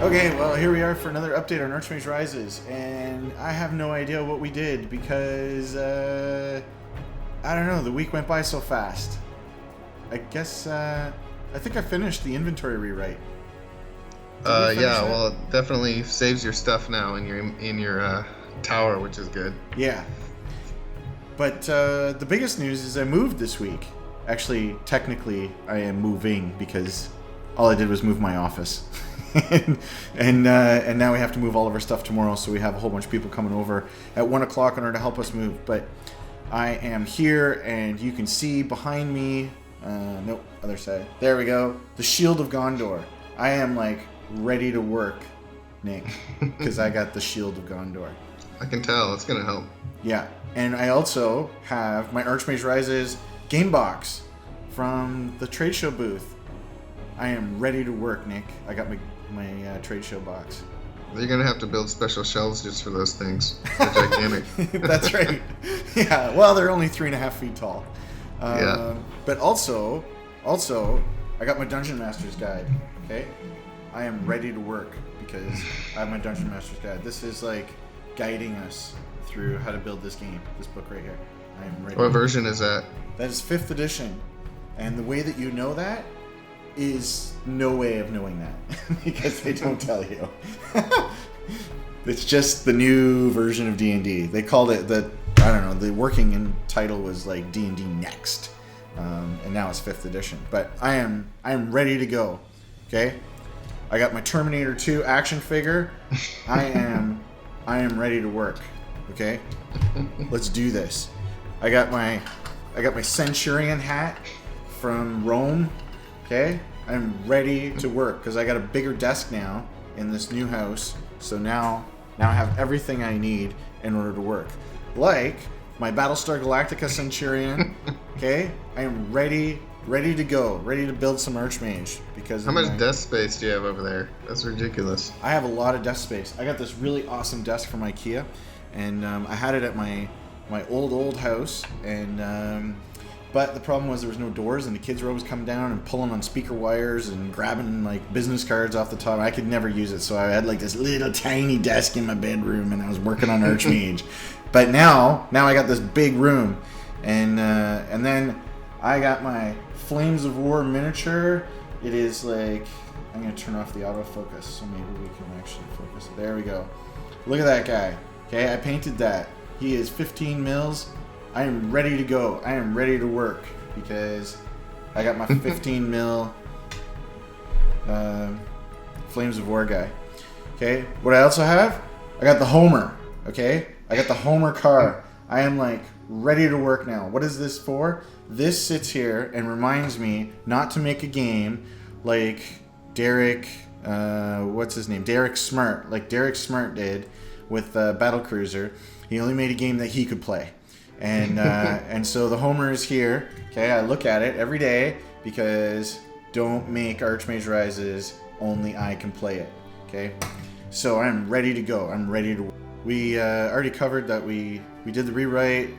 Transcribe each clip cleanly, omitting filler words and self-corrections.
Okay, well, here we are for another update on Archmage Rises, and I have no idea what we did because, I don't know, the week went by so fast. I guess, I think I finished the inventory rewrite. Well, it definitely saves your stuff now in your tower, which is good. Yeah. But the biggest news is I moved this week. Actually, technically, I am moving because all I did was move my office. and now we have to move all of our stuff tomorrow, so we have a whole bunch of people coming over at 1 o'clock in order to help us move. But I am here, and you can see behind me, nope, other side. There we go. The Shield of Gondor. I am like ready to work, Nick, because I got the Shield of Gondor. I can tell. It's going to help. Yeah, and I also have my Archmage Rises game box from the trade show booth. I am ready to work, Nick. I got my trade show box. You're going to have to build special shelves just for those things. They're gigantic. That's right. Yeah, well, they're only 3.5 feet tall. Yeah. But also, I got my Dungeon Master's Guide, okay? I am ready to work because I have my Dungeon Master's Guide. This is like guiding us through how to build this game, this book right here. I am ready. What version is that? That is 5th edition. And the way that you know that is no way of knowing that because they don't tell you. It's just the new version of D&D. They called it the working title was like D&D Next. And now it's 5th edition. But I am ready to go. Okay? I got my Terminator 2 action figure. I am ready to work. Okay? Let's do this. I got my Centurion hat from Rome. Okay? I'm ready to work because I got a bigger desk now in this new house. So now I have everything I need in order to work. Like my Battlestar Galactica Centurion. Okay? I am ready to go. Ready to build some Archmage because how much desk space do you have over there? That's ridiculous. I have a lot of desk space. I got this really awesome desk from IKEA, and I had it at my old house, and but the problem was there was no doors, and the kids were always coming down and pulling on speaker wires and grabbing like business cards off the top. I could never use it, so I had like this little tiny desk in my bedroom, and I was working on Archmage. But now I got this big room, and then I got my Flames of War miniature. It is like, I'm gonna turn off the autofocus so maybe we can actually focus. There we go. Look at that guy. Okay, I painted that. He is 15 mils. I am ready to go. I am ready to work because I got my 15 mil Flames of War guy. Okay, what I also have, I got the Homer. Okay, I got the Homer car. I am like ready to work now. What is this for? This sits here and reminds me not to make a game like Derek, what's his name? Derek Smart, like Derek Smart did with Battlecruiser. He only made a game that he could play. And so the Homer is here. Okay, I look at it every day because don't make Archmage Rises, only I can play it. Okay, so I'm ready to go. I'm ready to. We already covered that we did the rewrite.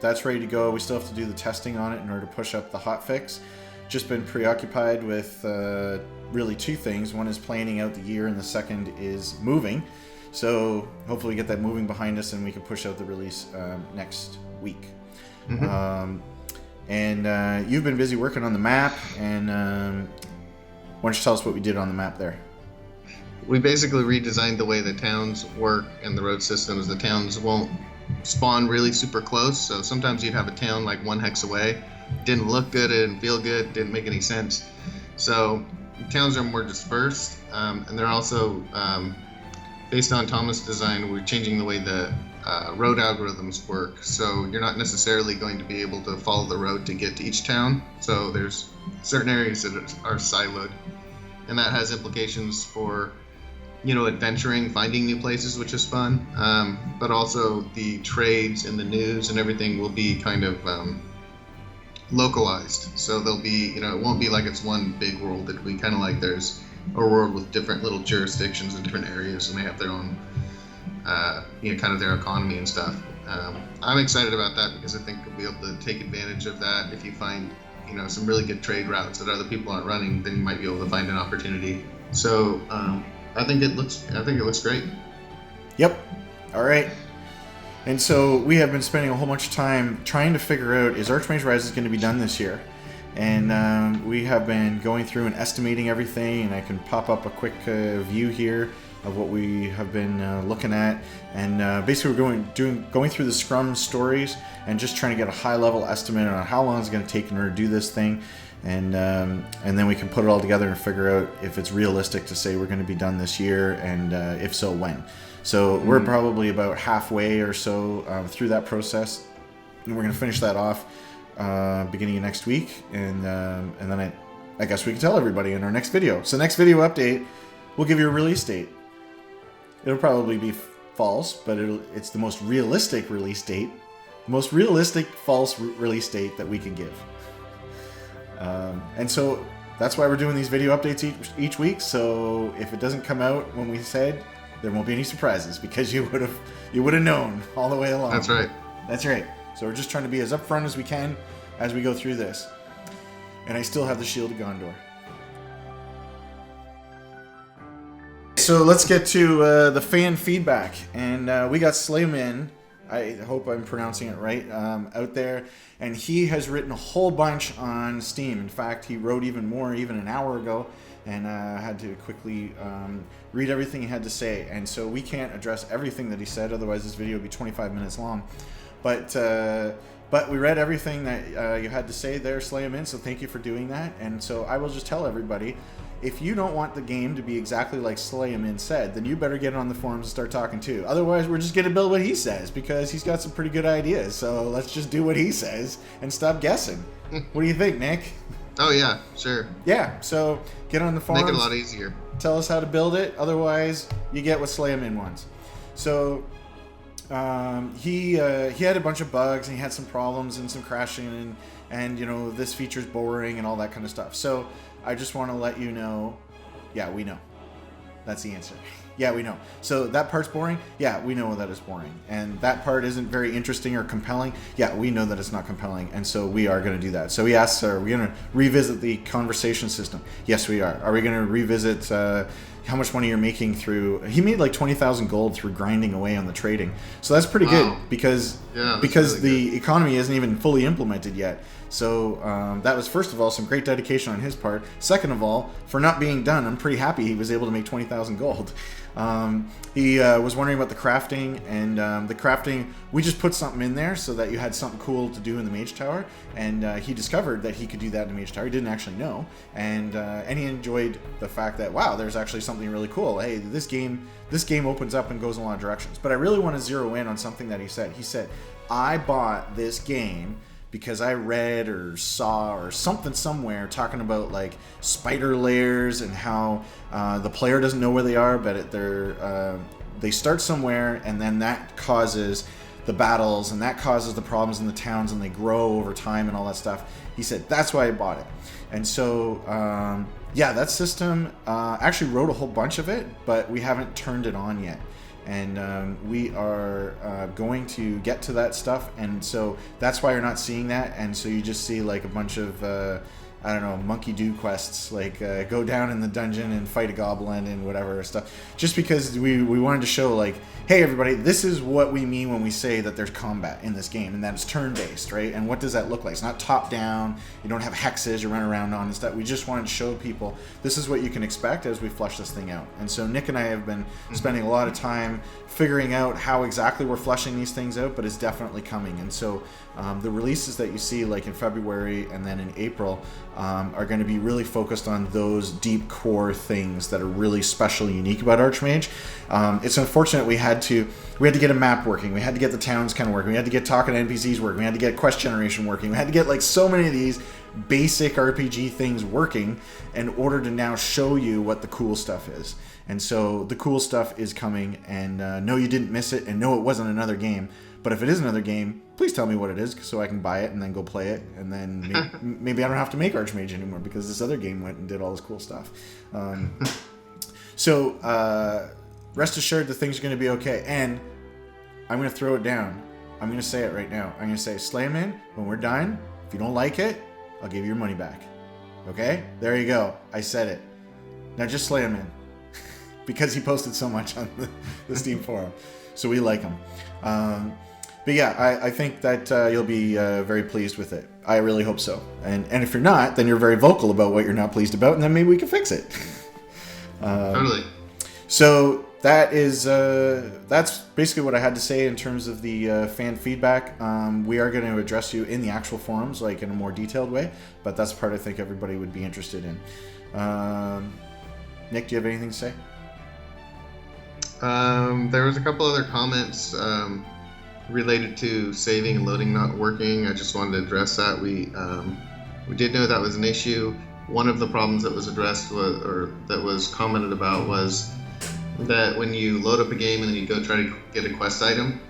That's ready to go. We still have to do the testing on it in order to push up the hotfix. Just been preoccupied with really two things. One is planning out the year, and the second is moving. So hopefully we get that moving behind us and we can push out the release next week. Mm-hmm. And you've been busy working on the map, and why don't you tell us what we did on the map there? We basically redesigned the way the towns work and the road systems. The towns won't spawn really super close, so sometimes you'd have a town like 1 hex away. Didn't look good, it didn't feel good, didn't make any sense. So towns are more dispersed, and they're also based on Thomas' design. We're changing the way the road algorithms work, so you're not necessarily going to be able to follow the road to get to each town. So there's certain areas that are siloed, and that has implications for, adventuring, finding new places, which is fun. But also the trades and the news and everything will be kind of localized. So there'll be, it won't be like it's one big world. It'll be kind of like there's a world with different little jurisdictions in different areas, and they have their own, kind of their economy and stuff. I'm excited about that because I think we'll be able to take advantage of that. If you find, some really good trade routes that other people aren't running, then you might be able to find an opportunity. So I think it looks great. Yep. All right. And so we have been spending a whole bunch of time trying to figure out, is Archmage Rises going to be done this year? And we have been going through and estimating everything, and I can pop up a quick view here of what we have been looking at. And basically we're going through the Scrum stories and just trying to get a high-level estimate on how long it's going to take in order to do this thing. And then we can put it all together and figure out if it's realistic to say we're going to be done this year, and if so, when. So we're probably about halfway or so through that process, and we're going to finish that off beginning of next week, and then I guess we can tell everybody in our next video. So next video update, we'll give you a release date. It'll probably be false, but it's the most realistic release date, the most realistic false release date that we can give. And so that's why we're doing these video updates each week. So if it doesn't come out when we said, there won't be any surprises, because you would have known all the way along. That's right. That's right. So we're just trying to be as upfront as we can as we go through this. And I still have the Shield of Gondor. So let's get to the fan feedback. And we got Slayemin, I hope I'm pronouncing it right, out there. And he has written a whole bunch on Steam. In fact, he wrote even more even an hour ago. And I had to quickly read everything he had to say. And so we can't address everything that he said, otherwise this video would be 25 minutes long. But we read everything that you had to say there, Slayemin, so thank you for doing that. And so I will just tell everybody, if you don't want the game to be exactly like Slayemin said, then you better get on the forums and start talking too. Otherwise, we're just going to build what he says, because he's got some pretty good ideas. So let's just do what he says and stop guessing. What do you think, Nick? Oh yeah, sure. Yeah, so get on the forums. Make it a lot easier. Tell us how to build it. Otherwise, you get what Slayemin wants. So he had a bunch of bugs, and he had some problems and some crashing, and you know, this feature's boring and all that kind of stuff. So I just want to let you know, yeah, we know. That's the answer. Yeah, we know. So that part's boring? Yeah, we know that it's boring. And that part isn't very interesting or compelling? Yeah, we know that it's not compelling. And so we are going to do that. So he asks, are we going to revisit the conversation system? Yes, we are. Are we going to revisit how much money you're making through... He made like 20,000 gold through grinding away on the trading. So that's pretty good, because really the economy isn't even fully implemented yet. So that was, first of all, some great dedication on his part. Second of all, for not being done, I'm pretty happy he was able to make 20,000 gold. He was wondering about the crafting, and the crafting, we just put something in there so that you had something cool to do in the Mage Tower, and he discovered that he could do that in the Mage Tower. He didn't actually know, and he enjoyed the fact that, wow, there's actually something really cool. Hey, this game opens up and goes in a lot of directions. But I really want to zero in on something that he said. He said, I bought this game because I read or saw or something somewhere talking about like spider layers, and how the player doesn't know where they are, but they start somewhere, and then that causes the battles, and that causes the problems in the towns, and they grow over time and all that stuff. He said, that's why I bought it. And so yeah, that system, actually wrote a whole bunch of it, but we haven't turned it on yet. And we are going to get to that stuff, and so that's why you're not seeing that. And so you just see like a bunch of I don't know, monkey do quests, like go down in the dungeon and fight a goblin and whatever stuff, just because we wanted to show like, hey everybody, this is what we mean when we say that there's combat in this game, and that it's turn-based, right? And what does that look like? It's not top-down, you don't have hexes you run around on and stuff. We just wanted to show people this is what you can expect as we flesh this thing out. And so Nick and I have been spending a lot of time figuring out how exactly we're fleshing these things out, but it's definitely coming. And so the releases that you see like in February and then in April are going to be really focused on those deep core things that are really special, unique about Archmage. It's unfortunate we had to get a map working, we had to get the towns kind of working, we had to get talking to NPCs working, we had to get quest generation working, we had to get like so many of these basic RPG things working in order to now show you what the cool stuff is. And so the cool stuff is coming, and no, you didn't miss it, and no, it wasn't another game. But if it is another game, please tell me what it is so I can buy it and then go play it, and then maybe I don't have to make Archmage anymore because this other game went and did all this cool stuff. So rest assured the things are going to be okay. And I'm going to throw it down. I'm going to say it right now. I'm going to say, Slayemin, when we're done, if you don't like it, I'll give you your money back. Okay? There you go. I said it. Now just Slayemin. because he posted so much on the Steam forum. So we like him. But yeah, I think that you'll be very pleased with it. I really hope so. And if you're not, then you're very vocal about what you're not pleased about, and then maybe we can fix it. Totally. So that's basically what I had to say in terms of the fan feedback. We are going to address you in the actual forums, like in a more detailed way, but that's the part I think everybody would be interested in. Nick, do you have anything to say? There was a couple other comments related to saving and loading not working. I just wanted to address that. We did know that was an issue. One of the problems that was addressed that was commented about was that when you load up a game and then you go try to get a quest item,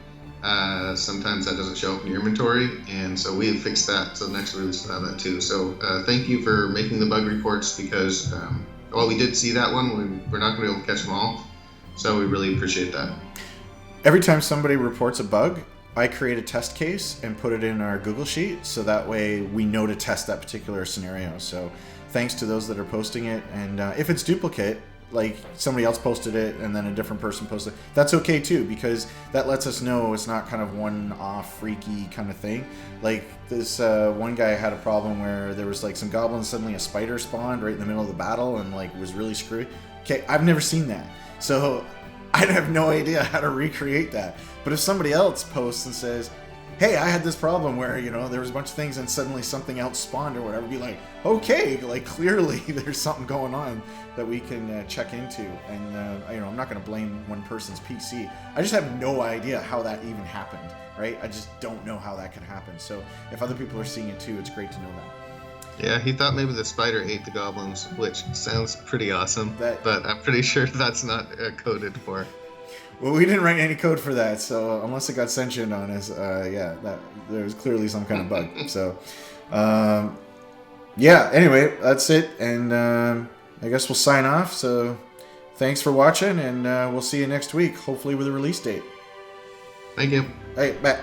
sometimes that doesn't show up in your inventory, and so we have fixed that. So the next release will have that too. So thank you for making the bug reports, because while we did see that one, we're not going to be able to catch them all. So we really appreciate that. Every time somebody reports a bug, I create a test case and put it in our Google Sheet, so that way we know to test that particular scenario. So thanks to those that are posting it, and if it's duplicate, like somebody else posted it and then a different person posted it, that's okay too, because that lets us know it's not kind of one-off freaky kind of thing. Like this one guy had a problem where there was like some goblins, suddenly a spider spawned right in the middle of the battle and like was really screwy. Okay, I've never seen that, so I have no idea how to recreate that. But if somebody else posts and says, hey, I had this problem where, there was a bunch of things and suddenly something else spawned or whatever, be like, okay, like clearly there's something going on that we can check into. And, I'm not going to blame one person's PC. I just have no idea how that even happened, right? I just don't know how that could happen. So if other people are seeing it too, it's great to know that. Yeah, he thought maybe the spider ate the goblins, which sounds pretty awesome, but I'm pretty sure that's not coded for. Well, we didn't write any code for that, so unless it got sentient on us, that there was clearly some kind of bug. So, anyway, that's it, and I guess we'll sign off. So, thanks for watching, and we'll see you next week, hopefully with a release date. Thank you. Hey, bye.